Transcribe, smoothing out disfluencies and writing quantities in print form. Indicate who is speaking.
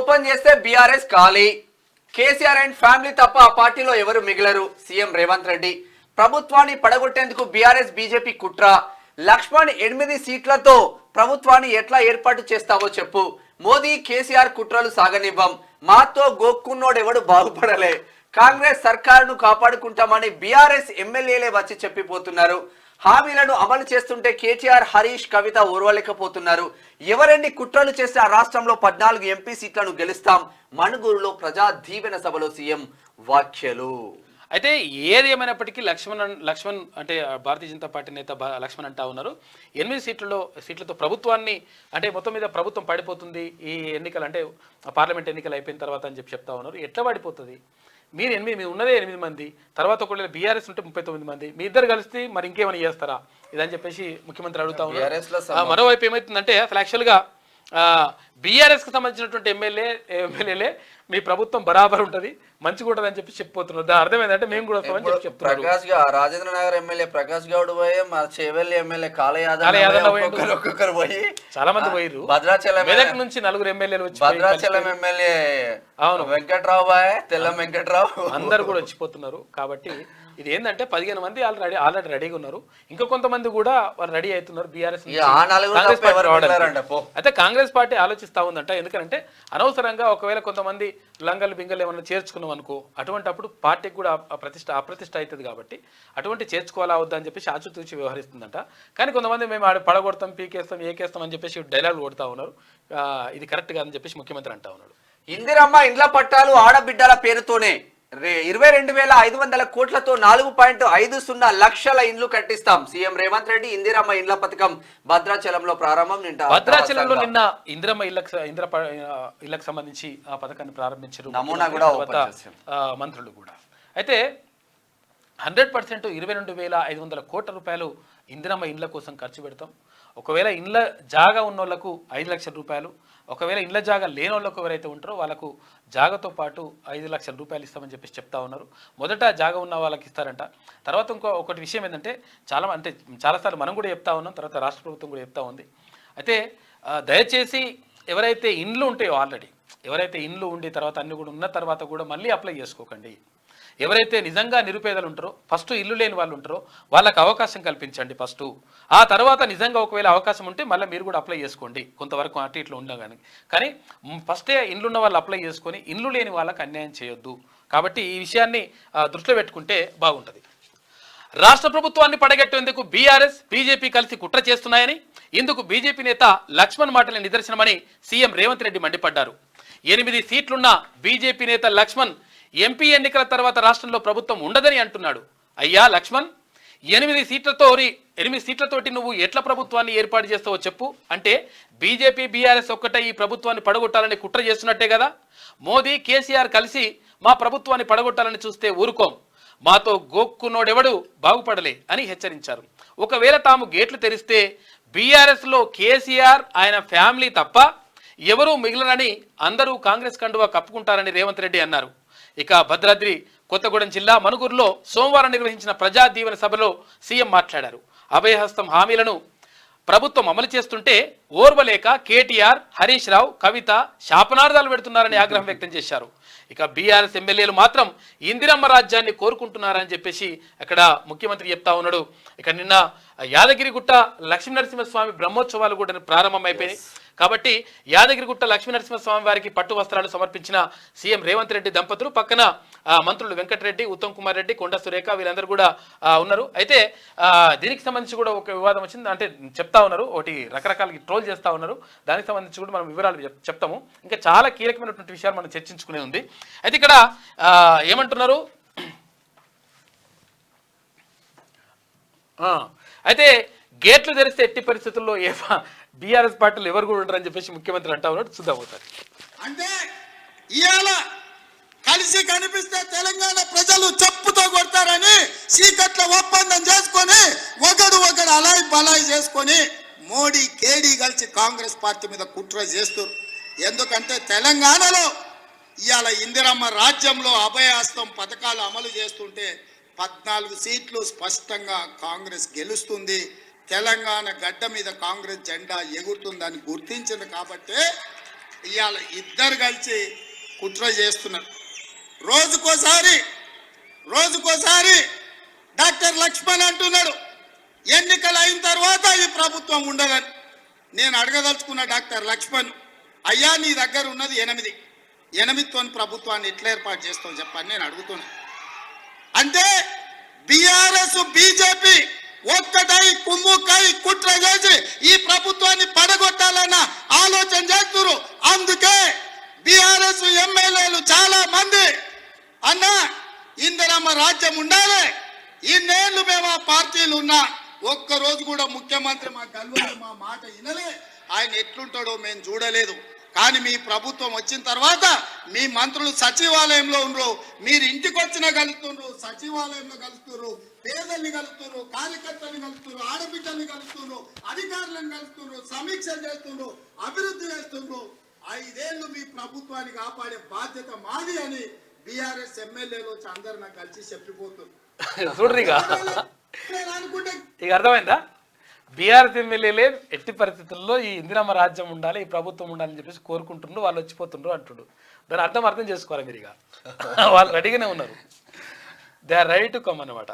Speaker 1: Open చేస్తే BRS ఖాళీ. KCR and family తప్ప ఆ పార్టీలో ఎవరు మిగిలరు. సీఎం రేవంత్ రెడ్డి ప్రభుత్వాన్ని పడగొట్టేందుకు బీఆర్ఎస్ బీజేపీ కుట్ర. లక్ష్మణ్ 8 సీట్లతో ప్రభుత్వాన్ని ఎట్లా ఏర్పాటు చేస్తావో చెప్పు. మోదీ కేసీఆర్ కుట్రలు సాగనివ్వం. మాతో గోక్కున్నోడెవడు బాగుపడలే. కాంగ్రెస్ సర్కారును కాపాడుకుంటామని బీఆర్ఎస్ ఎమ్మెల్యేలే వచ్చి చెప్పిపోతున్నారు. హామీలను అమలు చేస్తుంటే కేటీఆర్, హరీష్, కవిత ఓర్వలేకపోతున్నారు. ఎవరెన్ని కుట్రలు చేస్తే ఆ రాష్ట్రంలో 14 ఎంపీ సీట్లను గెలుస్తాం. మణుగూరులో ప్రజా దీవెన సభలో సీఎం వ్యాఖ్యలు.
Speaker 2: అయితే ఏది ఏమైనప్పటికీ లక్ష్మణ్ అంటే భారతీయ జనతా పార్టీ నేత లక్ష్మణ్ అంటా ఉన్నారు 8 సీట్లతో ప్రభుత్వాన్ని అంటే మొత్తం మీద ప్రభుత్వం పడిపోతుంది ఈ ఎన్నికలు అంటే పార్లమెంట్ ఎన్నికలు అయిపోయిన తర్వాత అని చెప్తా ఉన్నారు. ఎట్లా పడిపోతుంది? మీరు ఉన్నదే 8 మంది, తర్వాత ఒకవేళ బీఆర్ఎస్ ఉంటే 39 మంది, మీ ఇద్దరు కలిసి మరి ఇంకేమైనా చేస్తారా ఇదని చెప్పేసి ముఖ్యమంత్రి అడుగుతా ఉన్నారు. మరోవైపు ఏమవుతుందంటే అసలు యాక్చువల్గా బీఆర్ఎస్కి సంబంధించినటువంటి ఎమ్మెల్యేలే మీ ప్రభుత్వం బరాబర్ ఉంటుంది, మంచిగా ఉంటుంది అని చెప్పి చెప్పిపోతున్నారు. దాని అర్థమైందంటే మేము కూడా వస్తామని చెప్పి చెప్తున్నాం.
Speaker 1: ప్రకాష్ రాజేంద్ర నగర్ ఎమ్మెల్యే ప్రకాష్ గౌడ్ పోయి, మా చేవెల్లి ఎమ్మెల్యే కాళయాదవ్ పోయి,
Speaker 2: చాలా మంది పోయిరు.
Speaker 1: భద్రాచలం
Speaker 2: మెదక్ నుంచి 4 ఎమ్మెల్యేలు వచ్చి,
Speaker 1: భద్రాచలం ఎమ్మెల్యే అవును వెంకట్రావు బాయ్, తెల్ల వెంకట్రావు
Speaker 2: అందరు కూడా వచ్చిపోతున్నారు. కాబట్టి ఇది ఏంటంటే 15 మంది ఆల్రెడీ రెడీగా ఉన్నారు. ఇంకా కొంతమంది కూడా వాళ్ళు రెడీ అవుతున్నారు బీఆర్ఎస్. అయితే కాంగ్రెస్ పార్టీ ఆలోచిస్తా ఉందంట. ఎందుకంటే అనవసరంగా ఒకవేళ కొంతమంది లంగలు బింగలు ఏమన్నా చేర్చుకున్నాం అనుకో, అప్పుడు పార్టీకి కూడా అప్రతిష్ట అవుతుంది. కాబట్టి అటువంటి చేర్చుకోవాలా వద్దా అని చెప్పేసి ఆచితూచి వ్యవహరిస్తుందంట. కానీ కొంతమంది మేము పడగొడతాం, పీకేస్తాం, ఏకేస్తాం అని చెప్పేసి డైలాగులు కొడతా ఉన్నారు. ఇది కరెక్ట్ కాదని చెప్పేసి ముఖ్యమంత్రి అంటా ఉన్నాడు.
Speaker 1: ఇందిరమ్మ ఇండ్ల పట్టాలు ఆడబిడ్డల పేరుతోనే 22,500 కోట్లతో 4.50 లక్షల ఇండ్లు కట్టిస్తాం. సీఎం రేవంత్ రెడ్డి ఇందిరమ్మ ఇండ్ల పథకం భద్రాచలంలో ప్రారంభం.
Speaker 2: భద్రాచలంలో నిన్న ఇందిరమ్మ ఇళ్లకు సంబంధించి ఆ పథకాన్ని ప్రారంభించారు మంత్రులు కూడా. అయితే 100% 22,500 కోట్ల రూపాయలు ఇందిరమ్మ ఇండ్ల కోసం ఖర్చు పెడతాం. ఒకవేళ ఇండ్ల జాగా ఉన్న వాళ్ళకు 5 లక్షల రూపాయలు, ఒకవేళ ఇండ్ల జాగా లేని వాళ్ళకు ఎవరైతే ఉంటారో వాళ్ళకు జాగాతో పాటు 5 లక్షల రూపాయలు ఇస్తామని చెప్పేసి చెప్తా ఉన్నారు. మొదట జాగా ఉన్న వాళ్ళకి ఇస్తారంట. తర్వాత ఒకటి విషయం ఏంటంటే చాలాసార్లు మనం కూడా చెప్తా ఉన్నాం, తర్వాత రాష్ట్ర ప్రభుత్వం కూడా చెప్తా ఉంది. అయితే దయచేసి ఎవరైతే ఇండ్లు ఉంటాయో ఆల్రెడీ ఎవరైతే ఇండ్లు ఉండి తర్వాత అన్ని కూడా ఉన్న తర్వాత కూడా మళ్ళీ అప్లై చేసుకోకండి. ఎవరైతే నిజంగా నిరుపేదలు ఉంటారో, ఫస్ట్ ఇల్లు లేని వాళ్ళు ఉంటారో వాళ్ళకి అవకాశం కల్పించండి ఫస్ట్. ఆ తర్వాత నిజంగా ఒకవేళ అవకాశం ఉంటే మళ్ళీ మీరు కూడా అప్లై చేసుకోండి, కొంతవరకు అటు ఇట్లా ఉండగానే. కానీ ఫస్టే ఇండ్లున్న వాళ్ళు అప్లై చేసుకొని ఇండ్లు లేని వాళ్ళకి అన్యాయం చేయొద్దు. కాబట్టి ఈ విషయాన్ని దృష్టిలో పెట్టుకుంటే బాగుంటుంది. రాష్ట్ర ప్రభుత్వాన్ని పడగెట్టేందుకు బీఆర్ఎస్, బీజేపీ కలిసి కుట్ర చేస్తున్నాయని, ఇందుకు బీజేపీ నేత లక్ష్మణ్ మాటల నిదర్శనమని సీఎం రేవంత్ రెడ్డి మండిపడ్డారు. 8 సీట్లున్న బీజేపీ నేత లక్ష్మణ్ ఎంపీ ఎన్నికల తర్వాత రాష్ట్రంలో ప్రభుత్వం ఉండదని అంటున్నాడు. అయ్యా లక్ష్మణ్, 8 సీట్లతోటి నువ్వు ఎట్లా ప్రభుత్వాన్ని ఏర్పాటు చేస్తావో చెప్పు. అంటే బీజేపీ, బీఆర్ఎస్ ఒక్కటే ఈ ప్రభుత్వాన్ని పడగొట్టాలని కుట్ర చేస్తున్నట్టే కదా. మోదీ, కేసీఆర్ కలిసి మా ప్రభుత్వాన్ని పడగొట్టాలని చూస్తే ఊరుకోం. మాతో గోక్కున్నోడెవడు బాగుపడలే అని హెచ్చరించారు. ఒకవేళ తాము గేట్లు తెరిస్తే బీఆర్ఎస్లో కేసీఆర్, ఆయన ఫ్యామిలీ తప్ప ఎవరూ మిగిలినని అందరూ కాంగ్రెస్ కండువా కప్పుకుంటారని రేవంత్ రెడ్డి అన్నారు. ఇక భద్రాద్రి కొత్తగూడెం జిల్లా మణుగూరులో సోమవారం నిర్వహించిన ప్రజా దీవెన సభలో సీఎం మాట్లాడారు. అభయహస్తం హామీలను ప్రభుత్వం అమలు చేస్తుంటే ఓర్వలేక కేటీఆర్, హరీష్ రావు, కవిత శాపనార్థాలు పెడుతున్నారని ఆగ్రహం వ్యక్తం చేశారు. ఇక బీఆర్ఎస్ ఎమ్మెల్యేలు మాత్రం ఇందిరమ్మ రాజ్యాన్ని కోరుకుంటున్నారని చెప్పేసి అక్కడ ముఖ్యమంత్రి చెప్తా ఉన్నాడు. ఇక నిన్న యాదగిరిగుట్ట లక్ష్మీనరసింహస్వామి బ్రహ్మోత్సవాలు కూడా ప్రారంభమైపోయినాయి. కాబట్టి యాదగిరిగుట్ట లక్ష్మీనరసింహస్వామి వారికి పట్టు వస్త్రాలు సమర్పించిన సీఎం రేవంత్ రెడ్డి దంపతులు, పక్కన మంత్రులు వెంకటరెడ్డి, ఉత్తమ్ కుమార్ రెడ్డి, కొండ సురేఖ వీళ్ళందరూ కూడా ఉన్నారు. అయితే దీనికి సంబంధించి కూడా ఒక వివాదం వచ్చింది. అంటే చెప్తా ఉన్నారు, ఒకటి రకరకాల ట్రోల్ చేస్తూ ఉన్నారు. దానికి సంబంధించి కూడా మనం వివరాలు చెప్తాము. ఇంకా చాలా కీలకమైనటువంటి విషయాలు మనం చర్చించుకునే ఉంది. అయితే ఇక్కడ ఏమంటున్నారు, అయితే గేట్లు తెరిస్తే ఎట్టి పరిస్థితుల్లో బీఆర్ఎస్ పార్టీలు ఎవరు కూడా ఉంటారని చెప్పేసి ముఖ్యమంత్రి అంటా ఉన్నాడు. చూద్దాం అవుతారు.
Speaker 3: అంటే ఇవాళ కలిసి కనిపిస్తే తెలంగాణ ప్రజలు చెప్పుతో కొడతారని సీకట్ల ఒప్పందం చేసుకొని ఒకడు అలాయి బలాయి చేసుకొని మోడీ, కేడీ కలిసి కాంగ్రెస్ పార్టీ మీద కుట్ర చేస్తారు. ఎందుకంటే తెలంగాణలో ఇవాళ ఇందిరమ్మ రాజ్యంలో అభయహస్తం పథకాలు అమలు చేస్తుంటే 14 సీట్లు స్పష్టంగా కాంగ్రెస్ గెలుస్తుంది. తెలంగాణ గడ్డ మీద కాంగ్రెస్ జెండా ఎగురుతుందని గుర్తించింది. కాబట్టి ఇవాళ ఇద్దరు కలిసి కుట్ర చేస్తున్నారు. రోజుకోసారి డాక్టర్ లక్ష్మణ్ అంటున్నాడు ఎన్నికలు అయిన తర్వాత ఈ ప్రభుత్వం ఉండదని. నేను అడగదలుచుకున్న డాక్టర్ లక్ష్మణ్, అయ్యా నీ దగ్గర ఉన్నది 8 ప్రభుత్వాన్ని ఎట్లా ఏర్పాటు చేస్తావు చెప్పని నేను అడుగుతున్నా. అంటే బీఆర్ఎస్ బీజేపీ ఒక్కటై కుమ్ముకై కుట్ర చేసి ఈ ప్రభుత్వాన్ని పడగొట్టాలన్న ఆలోచన చేస్తున్నారు. అందుకే బీఆర్ఎస్ ఎమ్మెల్యేలు చాలా మంది అన్న ఇందిరమ్మ రాజ్యం ఉండాలి, ఇన్నేళ్లు మేము ఆ పార్టీలు ఉన్నా ఒక్కరోజు కూడా ముఖ్యమంత్రి మా గల్వలు మా మాట వినలే, ఆయన ఎట్లుంటాడో మేము చూడలేదు. కానీ మీ ప్రభుత్వం వచ్చిన తర్వాత మీ మంత్రులు సచివాలయంలో ఉండరు, మీరు ఇంటికి వచ్చినా కలుస్తున్నారు, సచివాలయంలో కలుస్తున్నారు, పేదల్ని కలుస్తున్నారు, కార్యకర్తల్ని కలుస్తున్నారు, ఆడబిడ్డల్ని కలుస్తున్నారు, అధికారులను కలుస్తున్నారు, సమీక్ష చేస్తున్నారు, అభివృద్ధి చేస్తున్నారు. 5 ఏళ్ళు మీ ప్రభుత్వాన్ని కాపాడే బాధ్యత మాది అని బీఆర్ఎస్ ఎమ్మెల్యేలు వచ్చి అందరు నాకు కలిసి చెప్పిపోతున్నారు.
Speaker 2: చూడ్రి ఇక అర్థమైందా? బీఆర్ఎస్ ఎమ్మెల్యేలే ఎట్టి పరిస్థితుల్లో ఈ ఇందిరమ్మ రాజ్యం ఉండాలి, ఈ ప్రభుత్వం ఉండాలని చెప్పేసి కోరుకుంటుండ్రు, వాళ్ళు వచ్చిపోతుండ్రు అంటుడు. దాని అర్థం చేసుకోవాలి మీరు. ఇక వాళ్ళు రెడీగానే ఉన్నారు, they are ready to come అన్నమాట.